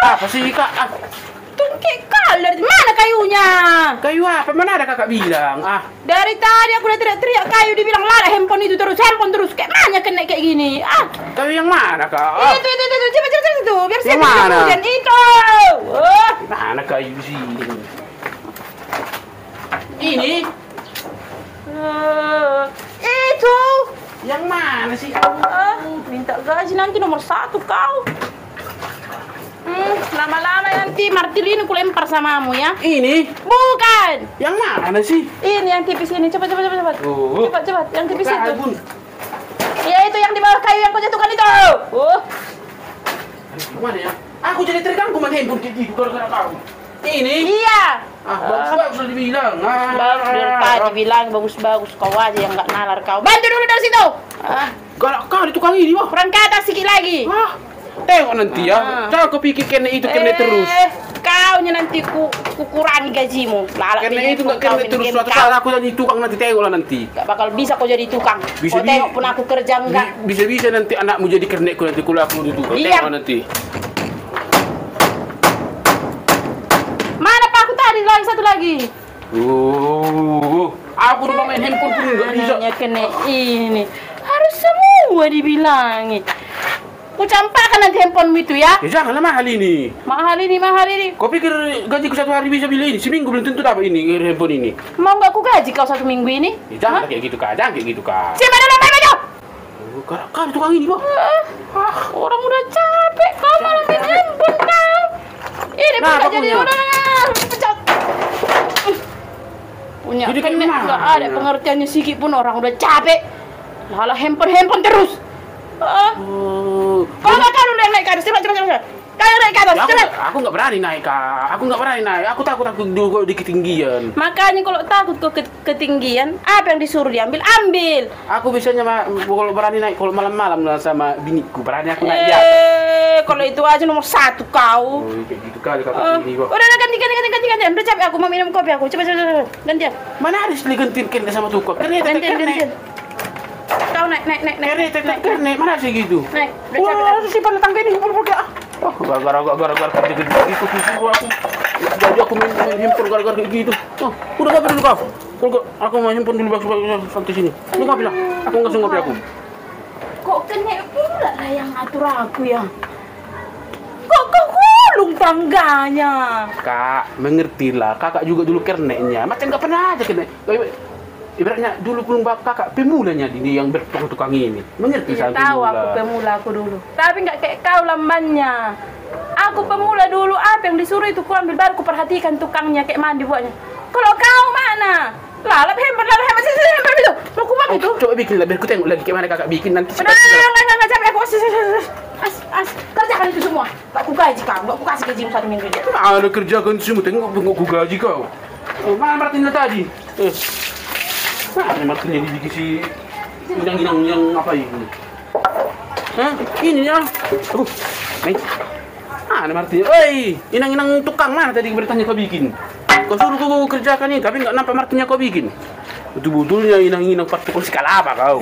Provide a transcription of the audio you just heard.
Apa sih kak? Tungkik kali, dari mana kayunya? Kayu apa? Mana ada kakak bilang? Dari tadi aku udah teriak-teriak kayu, dibilang lada handphone itu terus, handphone terus. Kayak mana kena kayak gini? Kayu yang mana kak? Itu, cepat itu, biar saya Yang mana? kemudian itu. Mana kayu di sini? Ini? Itu. Yang mana sih? Minta gaji nanti nomor 1 kau. Lama-lama nanti martil ini kulempar samamu ya. Ini? Bukan. Yang mana sih? Ini yang tipis ini, cepat. Oh. Cepat, yang tipis itu. Bun. Ya itu yang di bawah kayu yang kau jatuhkan itu. Mana ya? Aku jadi terganggu main handphone kayak gitu gara-gara kau. Ini? Iya. Bagus sudah dibilang. Tadi bilang bagus-bagus, kau aja yang nggak nalar kau. Bantu dulu dari situ. Galak kau di tukang ini, wah. Kurang ke atas sedikit lagi. Tengok nanti ya. Jangan kau pikir kena itu kena terus. Kau nanti kurangi gajimu. Karena itu nggak kena terus. Suatu saat aku jadi tukang nanti tengoklah nanti. Gak bakal bisa kau jadi tukang. Kau tengok pun aku kerja enggak. Bisa-bisa nanti anakmu jadi kernekku nanti kuliah aku di tukang. Iya. Tengok nanti. Mana pak aku tadi lagi satu lagi. Aku udah main handphone pun nggak bisa. Hanya kena ini. Harus semua dibilangi. Ku campakkan nanti handphone itu ya. Ya janganlah mahal ini. Mahal ini. Kau pikir gajiku satu hari bisa beli ini? Seminggu belum tentu dapat ini handphone ini. Mau nggak ku gaji kau 1 minggu ini? Ya jangan kayak gitu kak, jangan kayak gitu kak. Siapa dalam baju? Kak tukang ini bang. Orang udah capek, kau malah main handphone kau. Ini pun nggak jadi udah pecat. Punya Jadi kena gimana? nggak ada pengertiannya sedikit pun, orang udah capek. Lalah handphone terus. Kau nggak tahu naik ke atas, cepat. Kau naik ke atas, Ya, cepat. aku nggak berani naik kak. Aku nggak berani naik. Aku takut dulu di ketinggian. Makanya kalau takut ke ketinggian, apa yang disuruh diambil, ambil. Aku biasanya kalau berani naik kalau malam-malam lah sama biniku. Berani aku naik dia. Kalau itu aja nomor 1 kau. Kayak gitu kali kakak ini kok. Udah ganti. Udah capek aku mau minum kopi aku. Cepat. Gantian. Mana ada sih gantiin kena sama tukang? Kena Gantian. Kau naik. Kena mana sih gitu? Naik. Udah capek. Wah, si panetang ini gara-gara kerja gitu aku. Jadi aku main handphone gara-gara kayak gitu. Udah ngopi dulu kau. Kalau aku main handphone dulu bagus sampai sini. Ini ngopi lah. Aku nggak ngopi aku. Kok kena pula lah yang ngatur aku ya? Kok gulung tangganya? Kak, mengertilah. Kakak juga dulu kerneknya. Macam nggak pernah aja kena. Ibaratnya dulu belum kakak pemulanya ini yang bertukang ini. Mengerti Iya, saya tahu aku pemula aku dulu. Tapi nggak kayak kau lambannya. Aku pemula dulu, apa yang disuruh itu ku ambil, baru ku perhatikan tukangnya kayak mandi buatnya. Kalau kau mana? Lalap hebat itu. Mau ku buat itu. Coba bikin lah, biar ku tengok lagi gimana kakak bikin nanti. Udah, nggak capek aku. Kerjakan itu semua. Tak ku gaji kau, nggak ku kasih gajimu 1 minggu aja. Ada kerjakan semua, tengok ku gaji kau. Mana Martinnya tadi? Mana Martinnya dibikin si inang yang apa ini? Ini ya. Nih. Mana Martinnya? Woi, inang tukang mana tadi beritanya kau bikin? Kau suruh kau kerjakan ini, tapi nggak nampak Martinnya kau bikin. Betul-betulnya inang-inang tukang skala apa kau?